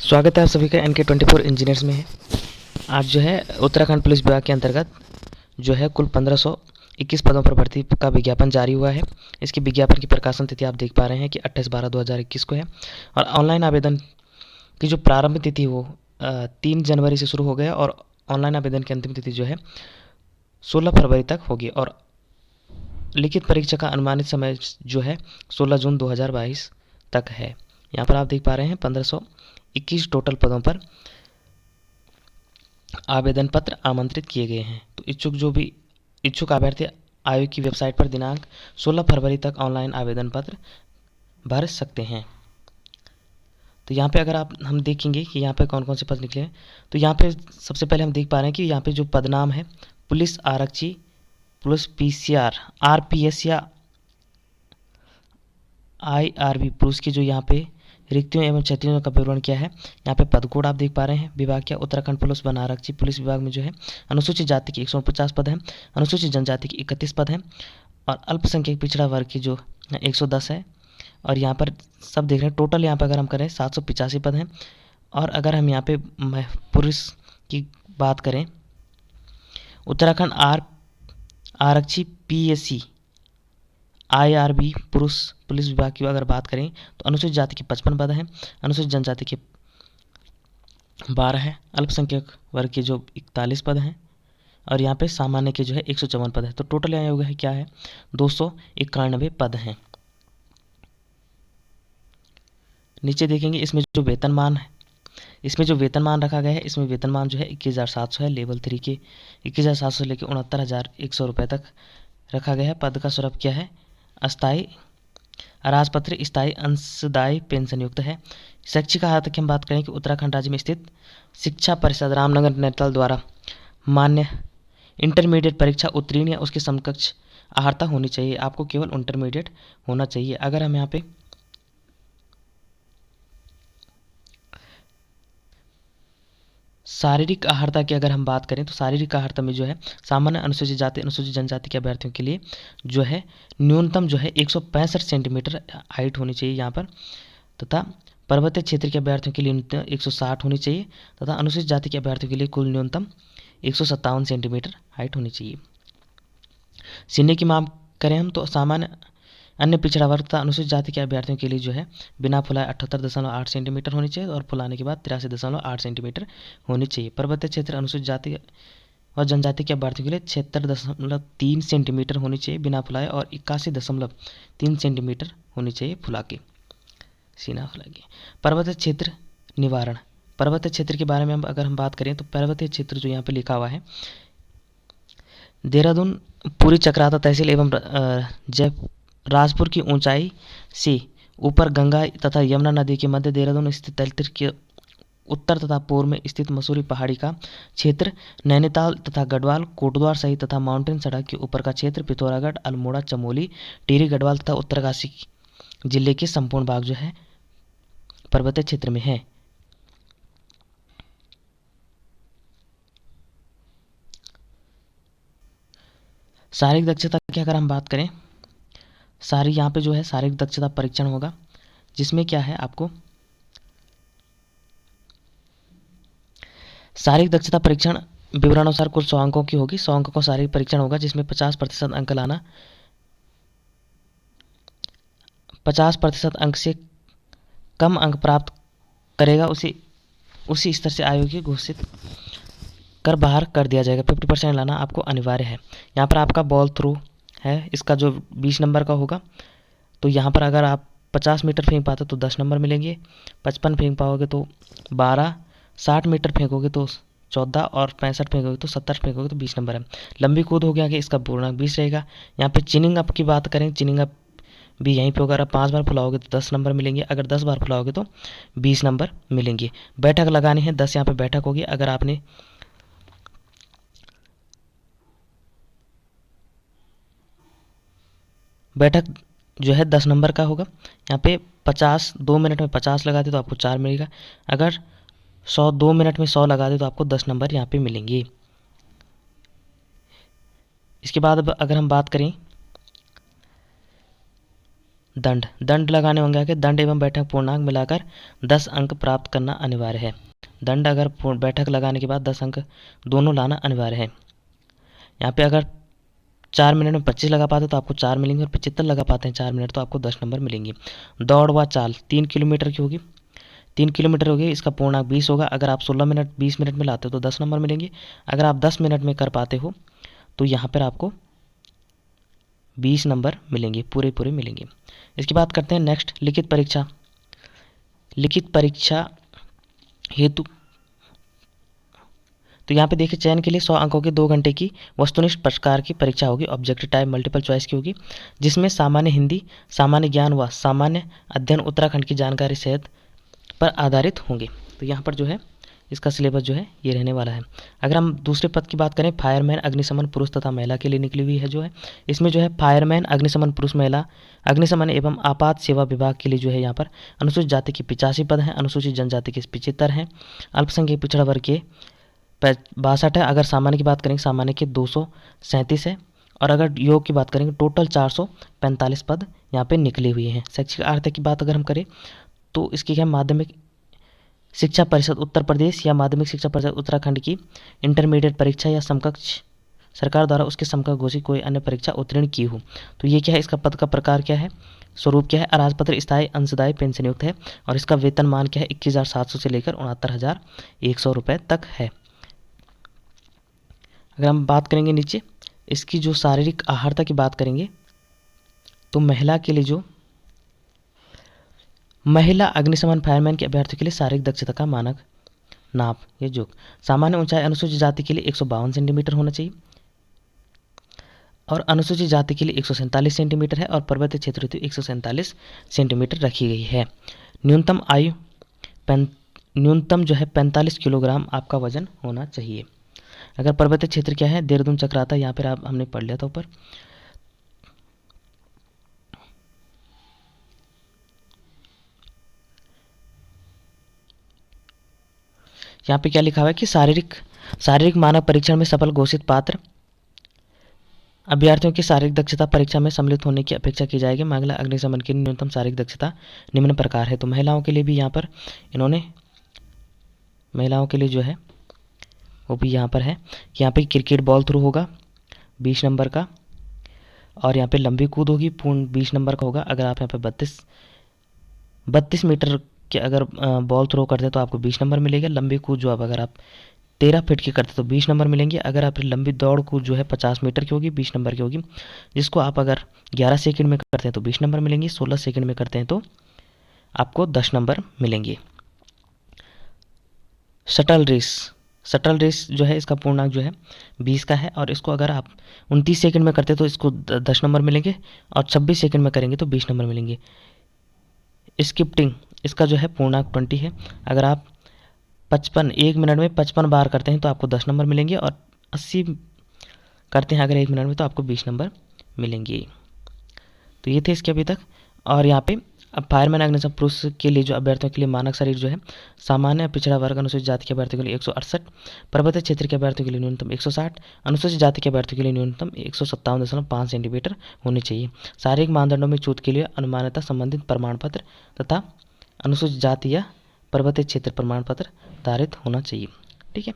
स्वागत है आप सभी का NK24 इंजीनियर्स में है। आज जो है उत्तराखंड पुलिस विभाग के अंतर्गत जो है कुल 1521 पदों पर भर्ती का विज्ञापन जारी हुआ है। इसकी विज्ञापन की प्रकाशन तिथि आप देख पा रहे हैं कि 28/12/2021 को है और ऑनलाइन आवेदन की जो प्रारंभ तिथि वो 3 जनवरी से शुरू हो गया और ऑनलाइन आवेदन की अंतिम तिथि जो है 16 फरवरी तक होगी और लिखित परीक्षा का अनुमानित समय जो है 16 जून 2022 तक है। यहाँ पर आप देख पा रहे हैं 1521 टोटल पदों पर आवेदन पत्र आमंत्रित किए गए हैं। तो इच्छुक अभ्यर्थी आयोग की वेबसाइट पर दिनांक 16 फरवरी तक ऑनलाइन आवेदन पत्र भर सकते हैं। तो यहाँ पे अगर हम देखेंगे कि यहाँ पे कौन कौन से पद निकले हैं, तो यहाँ पे सबसे पहले हम देख पा रहे हैं कि यहाँ पे जो पदनाम है पुलिस आरक्षी, पुलिस PCR, RPS या IRB पुलिस की जो यहाँ पे रिक्तियों एवं क्षतियों का विवरण क्या है। यहाँ पे पद कोड आप देख पा रहे हैं। विभाग क्या उत्तराखंड पुलिस वन आरक्षी पुलिस विभाग में जो है अनुसूचित जाति की 149 पद हैं, अनुसूचित जनजाति की 31 पद हैं और अल्पसंख्यक पिछड़ा वर्ग की जो 110 है। और यहाँ पर सब देख रहे हैं टोटल यहाँ पर अगर हम करें 785 पद हैं। और अगर हम यहाँ पे पुलिस की बात करें उत्तराखंड आरक्षी PSC IRB पुलिस विभाग की अगर बात करें तो अनुसूचित जाति के 55 पद हैं, अनुसूचित जनजाति के 12 है, अल्पसंख्यक वर्ग के जो 41 पद हैं और यहाँ पे सामान्य के जो है 154 पद है। तो टोटल यहाँ योग है क्या है 291 पद हैं। नीचे देखेंगे इसमें जो वेतनमान है, इसमें जो वेतनमान रखा गया है इसमें वेतनमान जो है 21,700 है। लेवल 3 के 21,700 से लेकर 69,100 रुपये तक रखा गया है। पद का स्वरूप क्या है अस्थायी राजपत्र स्थायी अंशदायी पेंशन युक्त है। शैक्षिक अर्हता की हम बात करें कि उत्तराखंड राज्य में स्थित शिक्षा परिषद रामनगर नैनीताल द्वारा मान्य इंटरमीडिएट परीक्षा उत्तीर्ण या उसके समकक्ष अर्हता होनी चाहिए। आपको केवल इंटरमीडिएट होना चाहिए। अगर हम यहाँ पे शारीरिक अर्हता की अगर हम बात करें तो शारीरिक अर्हता में जो है सामान्य अनुसूचित जाति अनुसूचित जनजाति के अभ्यर्थियों के लिए जो है न्यूनतम जो है 165 सेंटीमीटर हाइट होनी चाहिए यहाँ पर, तथा पर्वतीय क्षेत्र के अभ्यर्थियों के लिए न्यूनतम 160 होनी चाहिए तथा अनुसूचित जाति के अभ्यर्थियों के लिए कुल न्यूनतम 157 सेंटीमीटर हाइट होनी चाहिए। सीने की माप करें हम तो सामान्य अन्य पिछड़ा वर्ग तथा अनुसूचित जाति के अभ्यर्थियों के लिए जो है बिना फुलाए 78.8 सेंटीमीटर होनी चाहिए और फुलाने के बाद 83.8 सेंटीमीटर होनी चाहिए। पर्वतीय क्षेत्र अनुसूचित जाति और जनजाति के अभ्यर्थियों के लिए 76.3 सेंटीमीटर होनी चाहिए बिना फुलाए और 81.3 सेंटीमीटर होनी चाहिए फुला के, सीना फुला के। पर्वतीय क्षेत्र निवारण, पर्वतीय क्षेत्र के बारे में अगर हम बात करें तो पर्वतीय क्षेत्र जो यहाँ पे लिखा हुआ है देहरादून पूरी चक्राता तहसील एवं राजपुर की ऊंचाई से ऊपर गंगा तथा यमुना नदी के मध्य देहरादून स्थित तलतिर के उत्तर तथा पूर्व में स्थित मसूरी पहाड़ी का क्षेत्र, नैनीताल तथा गढ़वाल कोटद्वार सहित तथा माउंटेन सड़क के ऊपर का क्षेत्र, पिथौरागढ़ अल्मोड़ा चमोली टिहरी गढ़वाल तथा उत्तरकाशी जिले के संपूर्ण भाग जो है पर्वतीय क्षेत्र में है। शारीरिक दक्षता की अगर हम बात करें यहाँ पे जो है शारीरिक दक्षता परीक्षण होगा जिसमें क्या है आपको शारीरिक दक्षता परीक्षण विवरणानुसार कुल 100 अंकों की होगी। 100 अंकों का शारीरिक परीक्षण होगा जिसमें 50% अंक लाना, 50% अंक से कम अंक प्राप्त करेगा उसी स्तर से आयोग की घोषित कर बाहर कर दिया जाएगा। 50% लाना आपको अनिवार्य है। यहाँ पर आपका बॉल थ्रो है, इसका जो 20 नंबर का होगा तो यहाँ पर अगर आप 50 मीटर फेंक पाते तो 10 नंबर मिलेंगे, 55 फेंक पाओगे तो 12, 60 मीटर फेंकोगे तो 14 और 65 फेंकोगे तो 70 फेंकोगे तो 20 नंबर है। लंबी कूद हो गया कि इसका पूर्णांक 20 रहेगा। यहाँ पे चिनिंग अप की बात करें, चिनिंग अप भी यहीं पे अगर आप 5 बार फुलाओगे तो 10 नंबर मिलेंगे, अगर 10 बार फुलाओगे तो 20 नंबर मिलेंगे। बैठक लगानी है 10 यहाँ पे बैठक होगी। अगर आपने बैठक जो है 10 नंबर का होगा। यहाँ पे 50 2 मिनट में 50 लगा दे तो आपको 4 मिलेगा। अगर 100 2 मिनट में 100 लगा दे तो आपको 10 नंबर यहाँ पे मिलेंगे। इसके बाद अब अगर हम बात करें दंड दंड लगाने होंगे आगे, दंड एवं बैठक पूर्णांक मिलाकर 10 अंक प्राप्त करना अनिवार्य है। दंड अगर बैठक लगाने के बाद 10 अंक दोनों लाना अनिवार्य है। यहाँ पे अगर 4 मिनट में 25 लगा पाते तो आपको 4 मिलेंगे, और 75 लगा पाते हैं 4 मिनट तो आपको 10 नंबर मिलेंगे। दौड़ व चाल 3 किलोमीटर की होगी, 3 किलोमीटर होगी, इसका पूर्णांक 20 होगा। अगर आप 16 मिनट 20 मिनट में लाते हो तो 10 नंबर मिलेंगे। अगर आप 10 मिनट में कर पाते हो तो यहाँ पर आपको 20 नंबर मिलेंगे, पूरे मिलेंगे। इसकी बात करते हैं नेक्स्ट, लिखित परीक्षा। लिखित परीक्षा हेतु तो यहाँ पे देखिए, चयन के लिए 100 अंकों के 2 घंटे की वस्तुनिष्ठ प्रकार की परीक्षा होगी, ऑब्जेक्टिव टाइप मल्टीपल चॉइस की होगी, जिसमें सामान्य हिंदी, सामान्य ज्ञान व सामान्य अध्ययन उत्तराखंड की जानकारी सहित पर आधारित होंगे। तो यहाँ पर जो है इसका सिलेबस जो है ये रहने वाला है। अगर हम दूसरे पद की बात करें, फायरमैन अग्निशमन पुरुष तथा महिला के लिए निकली हुई है जो है, इसमें जो है फायरमैन अग्निशमन पुरुष महिला अग्निशमन एवं आपात सेवा विभाग के लिए जो है यहाँ पर अनुसूचित जाति के 85 पद हैं, अनुसूचित जनजाति के 75 हैं, अल्पसंख्यक पिछड़ा वर्ग के 62 है। अगर सामान्य की बात करेंगे, सामान्य के 237 है, और अगर योग की बात करेंगे टोटल 445 पद यहाँ पे निकले हुए हैं। शैक्षिक अर्हता की बात अगर हम करें तो इसकी क्या, माध्यमिक शिक्षा परिषद उत्तर प्रदेश या माध्यमिक शिक्षा परिषद उत्तराखंड की इंटरमीडिएट परीक्षा या समकक्ष सरकार द्वारा उसके समकक्ष घोषित कोई अन्य परीक्षा उत्तीर्ण की हो। तो ये क्या है, इसका पद का प्रकार क्या है, स्वरूप क्या है, अराजपत्र स्थायी अंशदायी पेंशन युक्त है, और इसका वेतनमान क्या है, 21,700 से लेकर 69,100 रुपये तक है। अगर हम बात करेंगे नीचे इसकी जो शारीरिक आहारता की बात करेंगे तो महिला के लिए जो महिला अग्निशमन फायरमैन के अभ्यर्थियों के लिए शारीरिक दक्षता का मानक नाप ये जो सामान्य ऊंचाई अनुसूचित जाति के लिए 152 सेंटीमीटर होना चाहिए, और अनुसूचित जाति के लिए 147 सेंटीमीटर है, और पर्वतीय क्षेत्र हेतु 147 सेंटीमीटर रखी गई है। न्यूनतम आयु न्यूनतम जो है 45 किलोग्राम आपका वजन होना चाहिए। अगर पर्वतीय क्षेत्र क्या है, देहरादून चक्राता, यहाँ पर आप हमने पढ़ लिया था ऊपर। यहाँ पे क्या लिखा हुआ है कि शारीरिक मानक परीक्षण में सफल घोषित पात्र अभ्यर्थियों की शारीरिक दक्षता परीक्षा में सम्मिलित होने की अपेक्षा की जाएगी। महिला अग्निशमन की न्यूनतम शारीरिक दक्षता निम्न प्रकार है। तो महिलाओं के लिए भी यहाँ पर इन्होंने महिलाओं के लिए जो है वो भी यहाँ पर है, यहाँ पे क्रिकेट बॉल थ्रो होगा 20 नंबर का, और यहाँ पे लंबी कूद होगी पूर्ण 20 नंबर का होगा। अगर आप यहाँ पे 32 मीटर के अगर बॉल थ्रो करते हैं तो आपको 20 नंबर मिलेगा। लंबी कूद जो अगर आप 13 फीट की करते तो 20 नंबर मिलेंगे। अगर आप लंबी दौड़ कूद जो है 50 मीटर की होगी 20 नंबर की होगी, जिसको आप अगर 11 सेकंड में करते हैं तो 20 नंबर मिलेंगे, 16 सेकंड में करते हैं तो आपको 10 नंबर मिलेंगे। शटल रेस जो है इसका पूर्णांक जो है 20 का है, और इसको अगर आप 29 सेकंड में करते तो इसको 10 नंबर मिलेंगे, और 26 सेकंड में करेंगे तो 20 नंबर मिलेंगे। स्किप्टिंग इसका जो है पूर्णांक 20 है। अगर आप 1 मिनट में 55 बार करते हैं तो आपको 10 नंबर मिलेंगे, और 80 करते हैं अगर 1 मिनट में तो आपको 20 नंबर मिलेंगे। तो ये थे इसके अभी तक। और यहाँ पे अब फायरमैन अग्निशमन पुरुष के लिए जो अभ्यर्थियों के लिए मानक शरीर जो है, सामान्य पिछड़ा वर्ग अनुसूचित जाति के अभ्यर्थियों के लिए 168, पर्वतीय क्षेत्र के अभ्यर्थियों के लिए न्यूनतम 160, अनुसूचित जाति के अभ्यर्थियों के लिए न्यूनतम 157.5 सेंटीमीटर होनी चाहिए। शारीरिक मानदंडों में छूट के लिए अनुमानता संबंधित प्रमाण पत्र तथा अनुसूचित जाति या पर्वतीय क्षेत्र प्रमाण पत्र धारित होना चाहिए। ठीक है।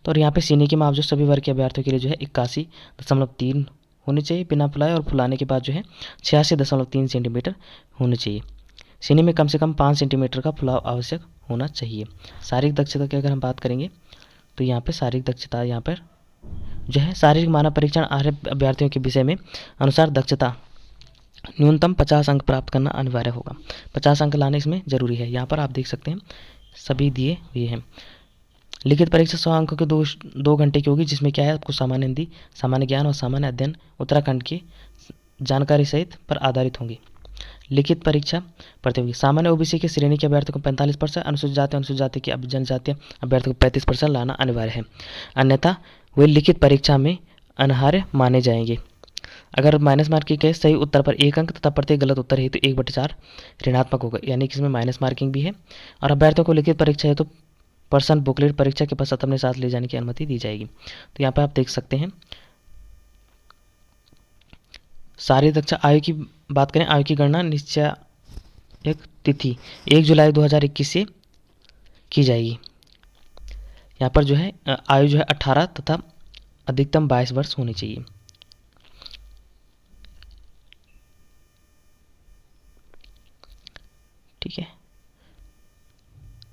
तो और यहाँ पे सीने की माप जो सभी वर्ग के अभ्यर्थियों के लिए जो है 81.3 होनी चाहिए बिना फुलाए, और फुलाने के बाद जो है 86.3 सेंटीमीटर होनी चाहिए। सीने में कम से कम 5 सेंटीमीटर का फुलाव आवश्यक होना चाहिए। शारीरिक दक्षता की अगर हम बात करेंगे तो यहाँ पे शारीरिक दक्षता यहाँ पर जो है शारीरिक मानव परीक्षण आर्य अभ्यर्थियों के विषय में अनुसार दक्षता न्यूनतम 50 अंक प्राप्त करना अनिवार्य होगा। 50 अंक लाने इसमें जरूरी है। यहाँ पर आप देख सकते हैं सभी दिए हुए हैं। लिखित परीक्षा 100 अंकों के 2 घंटे की होगी, जिसमें क्या है आपको सामान्य हिंदी, सामान्य ज्ञान और सामान्य अध्ययन उत्तराखंड की जानकारी सहित पर आधारित होंगी। लिखित परीक्षा प्रतियोगी सामान्य ओबीसी के श्रेणी के अभ्यर्थियों को 45%, अनुसूचित जाति के जनजातीय अभ्यर्थियों को 35% लाना अनिवार्य है, अन्यथा वे लिखित परीक्षा में अनर्ह माने जाएंगे। अगर माइनस मार्किंग के सही उत्तर पर 1 अंक तथा प्रत्येक गलत उत्तर हेतु 1/4 ऋणात्मक होगा, यानी कि इसमें माइनस मार्किंग भी है। और अभ्यर्थियों को लिखित परीक्षा हेतु पर्सन बुकलेट परीक्षा के पश्चात अपने साथ ले जाने की अनुमति दी जाएगी। तो यहाँ पर आप देख सकते हैं शारीरिक दक्षता आयु की बात करें आयु की गणना निश्चयक तिथि 1 जुलाई 2021 से की जाएगी। यहाँ पर जो है आयु जो है 18 तथा अधिकतम 22 वर्ष होनी चाहिए। ठीक है,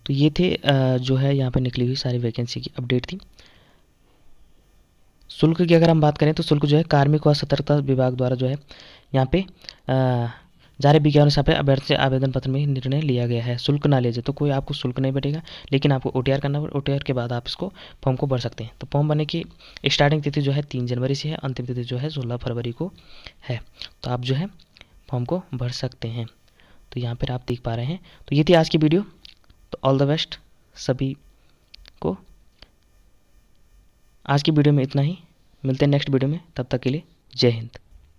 तो ये थे जो है यहाँ पे निकली हुई सारी वैकेंसी की अपडेट थी। शुल्क की अगर हम बात करें तो शुल्क जो है कार्मिक व सतर्कता विभाग द्वारा जो है यहाँ पे जारी विज्ञापन पे अभ्यर्थी से आवेदन पत्र में निर्णय लिया गया है। शुल्क ना ले जाए तो कोई आपको शुल्क नहीं बैठेगा, लेकिन आपको OTR करना पड़ेगा। OTR के बाद आप इसको फॉर्म को भर सकते हैं। तो फॉर्म भरने की स्टार्टिंग तिथि जो है 3 जनवरी से है, अंतिम तिथि जो है 16 फरवरी को है। तो आप जो है फॉर्म को भर सकते हैं। तो यहाँ पर आप देख पा रहे हैं। तो ये थी आज की वीडियो। तो ऑल द बेस्ट सभी को। आज की वीडियो में इतना ही, मिलते हैं नेक्स्ट वीडियो में, तब तक के लिए जय हिंद।